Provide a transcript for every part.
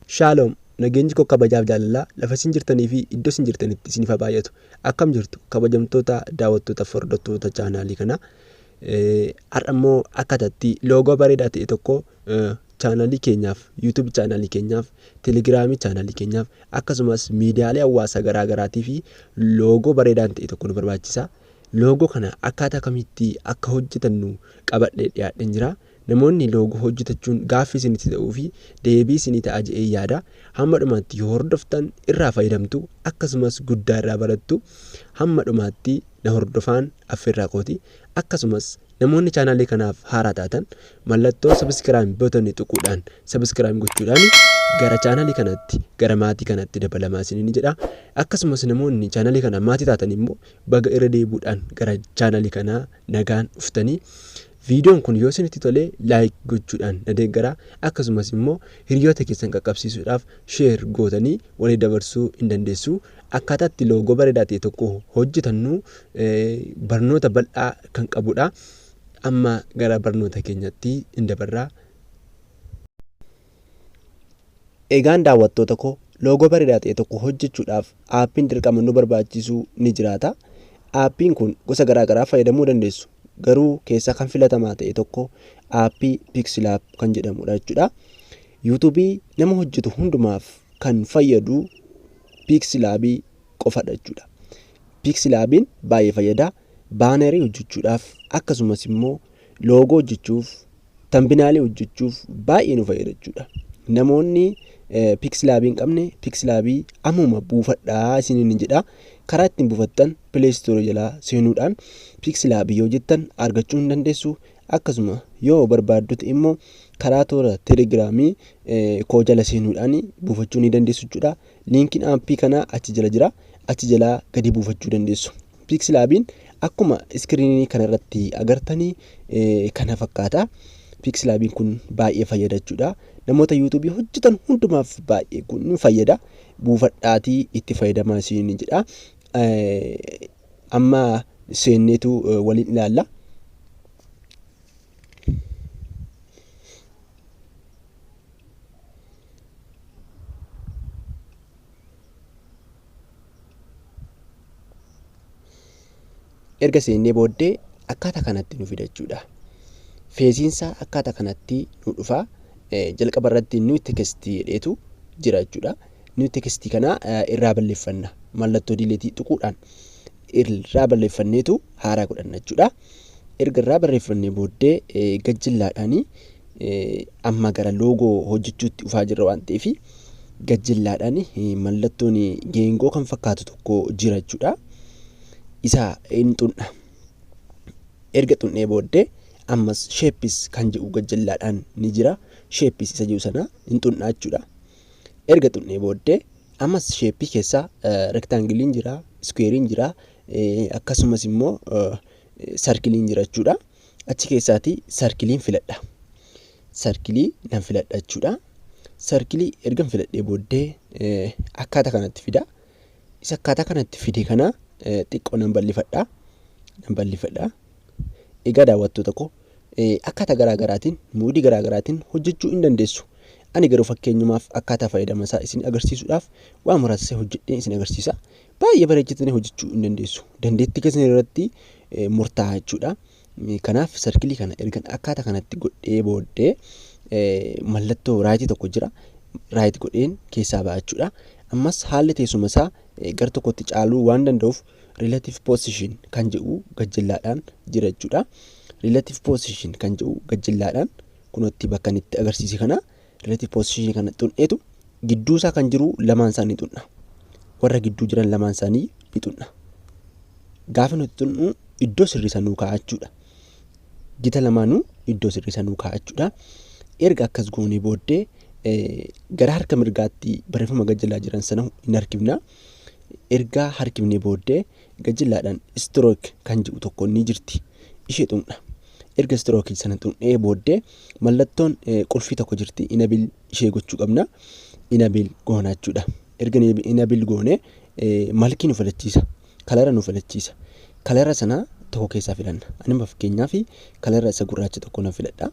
Shalom, nageenyi koo kabajaaf jaalalaa lafa isin jirtanii fi iddoo isin jirtanitti isiniif haa baay'atu. Akkam jirtu kabajamtoota daawwattoota hordoftoota chaanaalii kana. Har'a immoo akkatatti loogoo bareedaa ta'e tokko chaanaalii keenyaaf, YouTube chaanaalii keenyaaf, Telegiraamii chaanaalii keenyaaf akkasumas miidiyaalee hawaasaa garaa garaatii fi loogoo bareedaan ta'e tokko nu barbaachisa. Loogoo kana akkaataa kamitti akka hojjetannu qabadhee dhiyaadheen jira. Namoonni loogoo hojjetachuun gaaffii isinitti ta'uu fi deebii isinii ta'a jedhee yaada. Hamma dhumaatti yoo hordoftan irraa fayyadamtu akkasumas guddaa irraa barattu. Hamma dhumaatti na hordofaan affeerraa kooti. Akkasumas namoonni chaanaalii kanaaf haaraa taatan mallattoo sabiskiraayim botanii tuquudhaan sabiskiraayim gochuudhaan gara chaanaalii kanatti gara maatii kanatti dabalamaa isiniin jedha. Akkasumas namoonni chaanaalii kana maatii taatan immoo baga irra deebuudhaan gara chaanaalii kanaa nagaan dhuftanii. Viidiyoon kun yoo isinitti tole laayik gochuudhaan na deeggara. Akkasumas immoo hiriyoota keessan qaqqabsiisuudhaaf sheer gootanii walii dabarsuu hin dandeessu. Akkaataatti loogoo bareedaa ta'e tokko hojjetannu barnoota bal'aa kan qabudha. Amma gara barnoota keenyatti hin dabarraa. Egaan daawwattoota koo loogoo bareedaa ta'e tokko hojjechuudhaaf aappiin dirqama nu barbaachisu ni jiraata. Aappiin kun gosa garaa garaa fayyadamuu dandeessu. Garuu keessaa kan filatamaa ta'e tokko aappii Pixlab kan jedhamudha jechuudha. YouTubeii nama hojjetu hundumaaf kan fayyadu Pixlabii qofadha jechuudha. Pixlabiin baay'ee fayyada. Baanerii hojjechuudhaaf akkasumas immoo loogoo hojjechuuf, tambinaalee hojjechuuf baay'ee nu fayyada jechuudha. Namoonni Pixlabii hin qabne Pixlabii ammuma buufadhaa isiniin jedha. Karaa ittiin buufattan Play Store jalaa seenuudhaan Pixlabii yoo jettan argachuu hin dandeessu. Akkasuma yoo barbaaddutti immoo karaa toora Telegiraamii koo jala seenuudhaan buufachuu ni dandeessu jechuudha. Liinkiin aappii kanaa achi jala jira. Achi jalaa gadi buufachuu dandeessu. Pixlabiin akkuma iskiriinii kanarratti agartanii kana fakkaata. Pixlabiin kun baay'ee fayyada jechuudha. Namoota YouTubeii hojjetan hundumaaf baay'ee kun fayyada. Buufadhaatii itti fayyadamaa isiniin jedha. Amma seenneetu waliin ilaalla. Erga seennee booddee akkaataa kanatti nu fida jechuudha. Feesiinsaa akkaataa kanatti nu dhufa. Jalqaba irratti nu tekstii jedheetu jira jechuudha. Nu tekstii kana irraa balleeffanna. Mallattoo diileetii tuquudhaan irraa balleeffanneetu haaraa godhanna jechuudha. Erga irraa barreeffannee booddee gajjillaadhaan amma gara loogoo hojjechuutti dhufaa jirra waan ta'eef gajjillaadhaan mallattoon geengoo kan fakkaatu tokko jira jechuudha. Isa hin xunna. Erga xunnee booddee ammas sheepis kan jedhu gajjillaadhaan ni jira. Sheepis isa jedhu sana hin xunnaa jechuudha. Erga xunnee booddee ammas sheepii keessaa rektaangiliin jira, squarein jira, akkasumas immoo sarkiliin jira jechuudha. Achi keessaati sarkiliin filadha. Sarkilii nan filadha jechuudha. Sarkilii erga filadhee booddee akkaataa kanatti fida. Isa akkaataa kanatti fide kana xiqqoo nan bal'ifadha. Nan bal'ifadha. Egaa daawwattoota koo akkaataa garaa garaatiin, muudii garaa garaatiin hojjechuu hin dandeessu. Ani garuu fakkeenyumaaf akkaataa fayyadama isaa isin agarsiisuudhaaf waan muraasa hojjedhee isin agarsiisa. Baay'ee bareechatanii hojjechuu hin dandeessu. Dandeettii keessan irratti murtaa'a jechuudha. Kanaaf sarkilii kana ergan akkaataa kanatti godhee booddee mallattoo raayitii tokko jira. Raayit godheen keessaa ba'a jechuudha. Ammas haalli teessuma isaa gar tokkotti caaluu waan danda'uuf relative position kan jedhu gajjillaadhaan jira jechuudha. Relative position kan jedhu gajjillaadhaan kunutti bakka itti agarsiise kana relative position kana xunneetu gidduu isaa kan jiru lamaan isaanii xunna. Warra gidduu jiran lamaan isaanii ni xunna. Gaafa nuti xunnu iddoo sirrii sanuu kaa'achuudha. Gita lamaanuu iddoo sirrii sanuu kaa'achuudha. Erga akkas goonee booddee gara harka mirgaatti barreeffama gajjillaa jiran sana hin harkifna. Erga harkifnee booddee gajjillaadhaan stroke kan jedhu tokko ni jirti. Ishee xunna. Erga stroke sana xunnee booddee mallattoon qulfii tokko jirti. Inabil ishee gochuu qabna. Inabil goonaa jechuudha. Erga inabil goonee malkii nu filachiisa. Kalara nu filachiisa. Kalara sana tokko keessaa filanna. Ani fakkeenyaaf kalara isa gurraacha tokko nan filadha.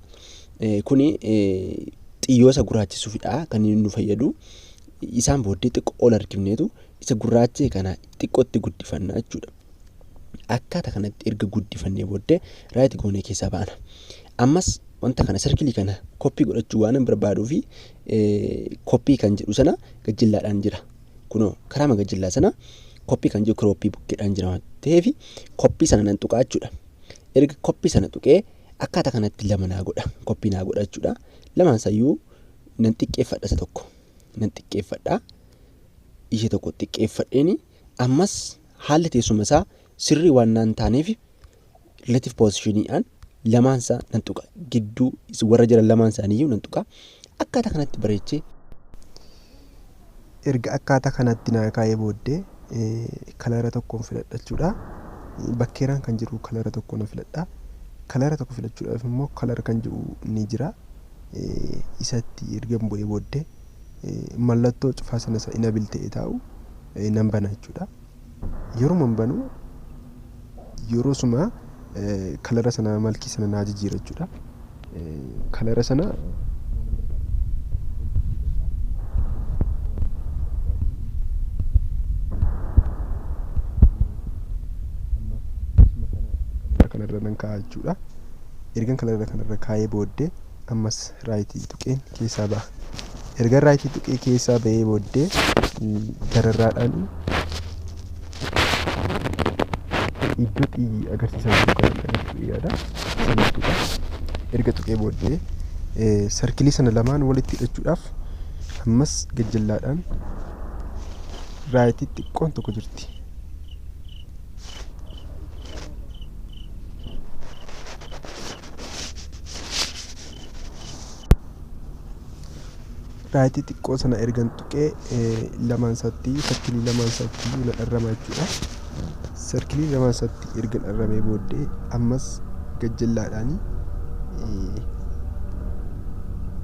Kuni xiyyoosa gurraachisuufidha kan inni nu fayyadu. Isaan booddee xiqqoo ol harkifneetu isa gurraachee kana xiqqootti guddifannaa jechuudha. Akkaataa kanatti erga guddifannee booddee raayit goonee keessaa baana. Ammas wanta kana sarkilii kana koppii godhachuu waan barbaaduu fi koppii kan jedhu sana gajjillaadhaan jira. Kunoo karaa gajjillaa sana koppii kan jedhu kirooppii bukkeedhaan jira waan ta'eef koppii sana nan tuqaa jechuudha. Erga koppii sana tuqee akkaataa kanatti lama naa godha. Koppii naa godha jechuudha. Lamaan isayyuu nan xiqqeeffadha isa tokko. Nan xiqqeeffadha. Ishee tokko xiqqeeffadheeni ammas haalli teessuma isaa sirrii waan naan taaneef relative positionidhaan lamaan isaa nan tuqa. Gidduu warra jiran lamaan isaaniiyyuu nan tuqa. Akkaataa kanatti bareechee erga akkaataa kanatti naa kaa'ee booddee kalara tokkoon filadha jechuudha. Bakkeeraan kan jiru kalara tokkoon filadha. Kalara tokko filachuudhaaf immoo kalara kan jiru ni jira. Isatti erga bu'ee booddee mallattoo cufaa sana isa inabil ta'ee taa'u nan bana jechuudha. Yeroo man banu yeroo suma kalara sana malkii sana naa jijjiira jechuudha. Kalara sana kanarra nan kaa'a jechuudha. Ergan kalara kanarra kaa'ee booddee ammas raayitii tuqeen keessaa ba'a. Erga raayitii tuqee keessaa ba'ee booddee gararraadhaan iddoo xiyyi agarsiisaa jiru kan yaada sana tuqa. Erga tuqee booddee sarkilii sana lamaan walitti hidhachuudhaaf ammas gajjallaadhaan raayitii xiqqoon tokko jirti. Raayitii xiqqoo sana ergan tuqee lamaan isaatti sarkilii lamaan isaatti na dharrama jechuudha. Sarkilii lamaan isaatti ergan dharramee booddee ammas gajjallaadhaan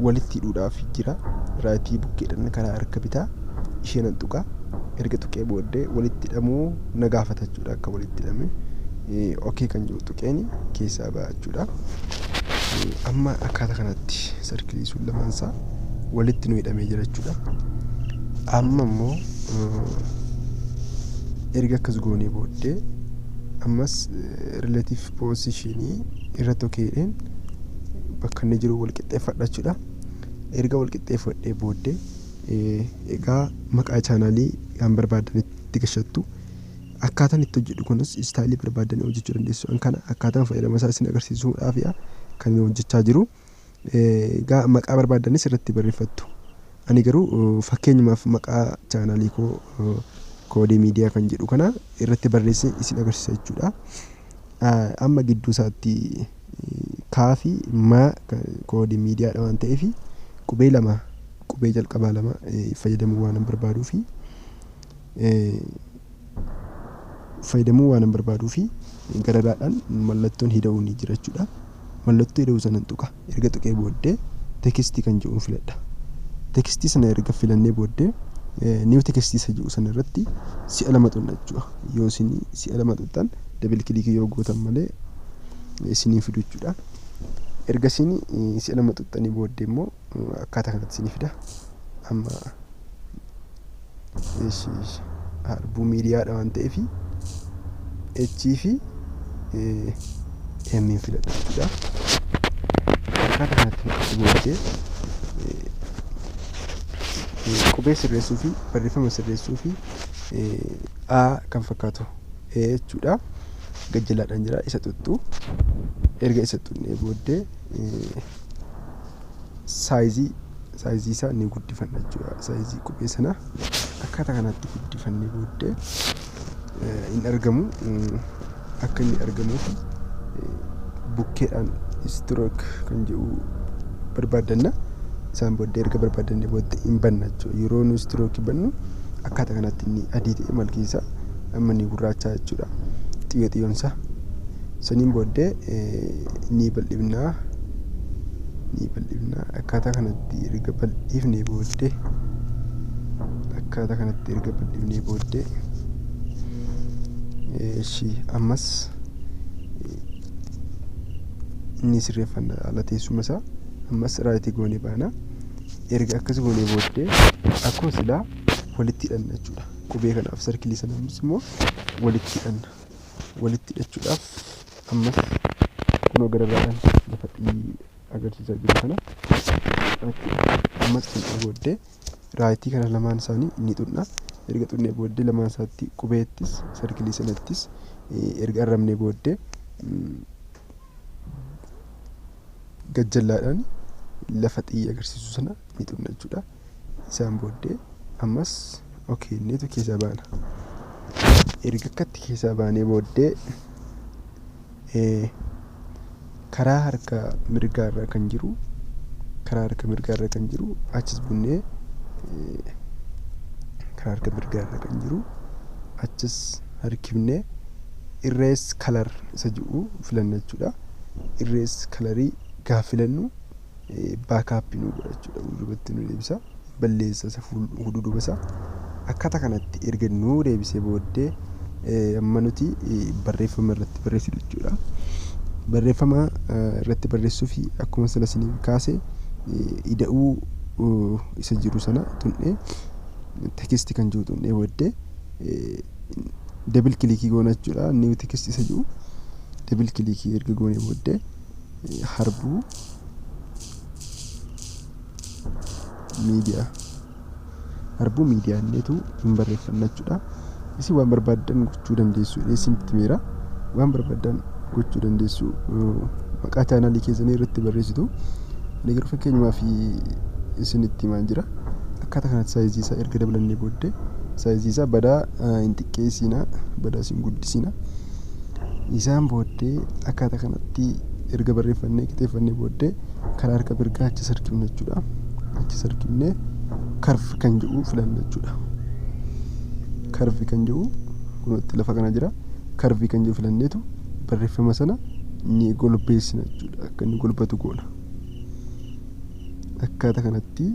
walitti hidhuudhaaf jira. Raayitii bukkeedhaan karaa harka bitaa ishee nan tuqa. Erga tuqee booddee walitti hidhamuu na gaafata jechuudha. Akka walitti hidhame okee kan jiru tuqeen keessaa ba'a jechuudha. Amma akkaataa kanatti sarkilii sun lamaan isaa walitti nu hidhamee jira jechuudha. Amma immoo erga akkas goonee booddee ammas relative positionii irra tokkeedhaan bakka inni jiru wal qixxeeffadha jechuudha. Erga wal qixxeeffadhee booddee egaa maqaa chaanaalii kan barbaadanitti gashattu. Akkaataan itti hojjedhu kunis istaayilii barbaadanii hojjechuu dandeessu. Kana akkaataan fayyadama isaa isin agarsiisuudhaaf kan hojjechaa jiru. Egaa maqaa barbaadanis irratti barreeffattu. Ani garuu fakkeenyumaaf maqaa chaanaalii koo koodii miidiyaa kan jedhu kana irratti barreessee isin agarsiisa jechuudha. Amma gidduu isaatti kaafii maa koodii miidiyaadha waan ta'eef qubee lama qubee jalqabaa lama fayyadamuu waan barbaaduu fi gararaadhaan mallattoon hidha'uu ni jira jechuudha. Mallattoo hidha'uu sana tuqa. Erga tuqee booddee tekstii kan jedhu filadha. Tekstii sana erga filannee booddee niiw tekstii isa jedhu sana irratti si'a lama xunna jechuudha. Yoo isin si'a lama xuxxan dabil kilikii yoo gootan malee isinii fidu jechuudha. Erga isin si'a lama xuxxanii booddee immoo akkaataa kanatti isinii fida. Amma harbuu miidiyaadha waan ta'eef H fi M filadha jechuudha. Akkaataa kanatti fudhachuu booddee qubee sirreessuu fi barreeffama sirreessuu fi A kan fakkaatu jechuudha. Gajjallaadhaan jira isa tuttu. Erga isa tunnee booddee saayizii isaa ni guddifanna jechuudha. Saayizii qubee sana akkaataa kanatti guddifannee booddee hin argamu. Akka inni argamuuf bukkeedhaan strook kan jedhu barbaadanna. Isaan booddee erga barbaadannee booddee hin banna jechuudha. Yeroo nu strook bannu akkaataa kanatti inni adii ta'e malkii isaa amma ni gurraacha jechuudha. Xiyyoon isaa saniin booddee ni bal'ifnaa akkaataa kanatti erga bal'ifnee booddee ammas inni sirreeffanna ala teessuma isaa ammas raayitii goonee baana. erga akkas goonee booddee akkuma silaa walitti hidhanna jechuudha. Qubee kanaaf sarkilii sananis immoo walitti hidhanna. Walitti hidhachuudhaaf ammas kunoo gararraadhaan lafa agarsiisaa jiru kana ammas kan booddee raayitii kana lamaan isaanii ni xunna. Erga xunnee booddee lamaan isaatti qubeettis sarkilii sanattis erga arrabnee booddee gajjallaadhaan lafa xiyya agarsiisu sana ni xunna jechuudha. Isaan booddee ammas innitu keessaa baana. Erga akkatti keessaa baanee booddee karaa harka mirgaarra kan jiru achis bunnee karaa harka mirgaarra kan jiru achis harkifnee irrees kalar isa jiru filanna jechuudha. Irrees kalarii gaafa filannu baakaappii nu godha jechuudha. Fuuldurratti nu deebisa. Balleessa isa fuuldura isaa akkaataa kanatti erga nu deebisee booddee amma nuti barreeffama irratti barreessinu jechuudha. Barreeffama irratti barreessuu fi akkuma sila isiniif kaase ida'uu isa jiru sana tunnee tekisti kan jiru tunnee booddee dabil kilikii goona jechuudha. Inni tekisti isa jiru dabil kilikii erga goonee booddee harbuu miidiyaa inneetu hin barreeffanna jechuudha. Isin waan barbaadan gochuu dandeessu. Isinitti meera waan barbaadan gochuu dandeessu. Maqaa chaanaalii keessanii irratti barreessitu. Ani garuu fakkeenyumaaf isinitti himaan jira. Akkaataa kanatti saayizii isaa erga dabalannee booddee saayizii isaa badaa hin xiqqeessinaa, badaa hin guddisina. Isaan booddee akkaataa kanatti erga barreeffannee qixeeffannee booddee karaa harka mirgaa achi sarkifna jechuudha. Achi sarkifnee karfi kan jedhu filanna jechuudha. Karfi kan jedhu kunuutti lafa kana jira. Karfi kan jedhu filanneetu barreeffama sana ni golbeessina jechuudha. Akka inni golbatu goona. Akkaataa kanatti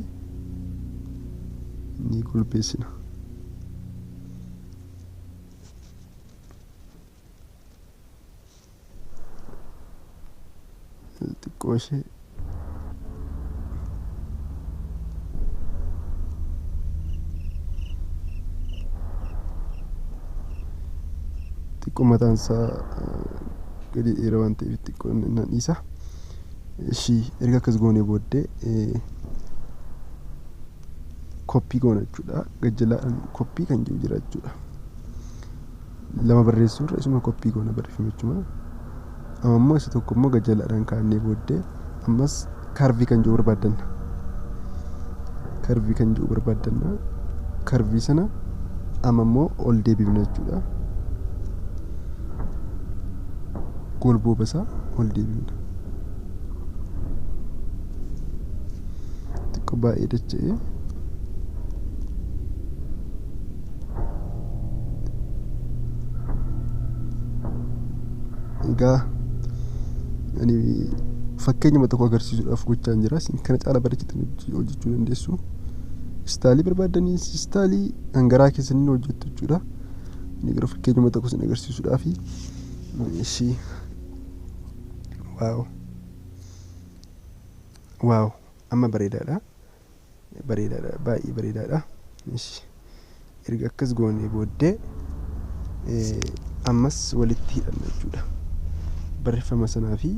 ni golbeessina. Xiqqoo ishee xiqqoo mataan isaa gadi dheeraa waan ta'eef xiqqoo nan dhiisa. Erga akkas goonee booddee koppii goona jechuudha. Gajjallaadhaan koppii kan jiru jira jechuudha. Lama barreessuu irra isuma koppii goona barreeffama jechuudha. Ammoo isa tokko immoo gajjallaadhaan kaa'annee booddee ammas karvii kan jiru barbaadanna. Karvii sana amma immoo ol deebifna jechuudha. Golbooba isaa ol deebifna. Xiqqoo baay'ee dacha'ee egaa ani fakkeenyuma tokko agarsiisuudhaaf gochaa jira. Isin kana caala bareechitanii hojjechuu dandeessu. Istaalii barbaadanii istaalii hangaraa keessanii hojjettu jechuudha. Inni gara fakkeenyuma tokko isin agarsiisuudhaaf waaw amma bareedaadha. Baay'ee bareedaadha. Erga akkas goonee booddee ammas walitti hidhanna jechuudha. Barreeffama sanaa fi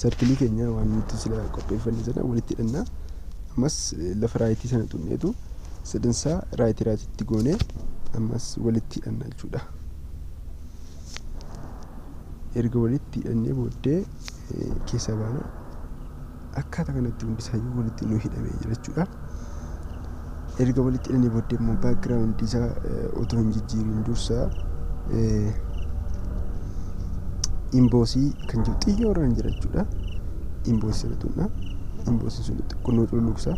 sarkilii keenya waan nuti sila qopheeffanne sana walitti hidhanna. Ammas lafa raayitii sana xunneetu sadansaa raayitiitti goonee ammas walitti hidhanna jechuudha. Erga walitti hidhannee booddee keessaa baana. Akkaataa kanatti hundisaayyuu walitti nu hidhamee jira jechuudha. Erga walitti hidhannee booddee immoo baakgiraawundii isaa otoo hin jijjiirin dursaa imboosii kan jiru xiyyooraan jira jechuudha. Imboosii sana tunna. Imboosiin sun xiqqoo cululuqsa.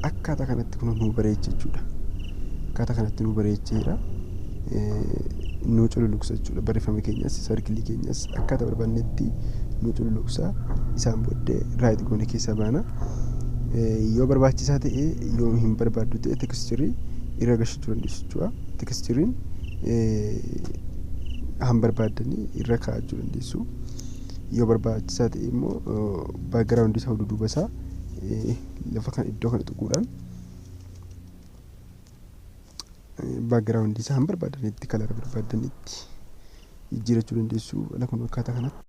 Akkaataa kanatti kun nu bareecha jechuudha. Akkaataa kanatti nu bareecheera. Nu cululuqsa jechuudha. Barreeffama keenyas sarkilii keenyas akkaataa barbaannetti nu cululuqsa. Isaan booddee raayit goone keessaa baana. Yoo barbaachisaa ta'e yoo hin barbaaddu ta'e tekstirii irra gashachuu dandeessu jechuudha. Tekstiriin han barbaadanii irra kaa'achuu dandeessu. yoo barbaachisaa ta'e immoo baagiraawundi isaa duuba isaa lafa kan iddoo kana tuquudhaan baagiraawundi isaa hin barbaadanitti kalara barbaadanitti jijjiirachuu dandeessu. Ala kun akkaataa kanatti.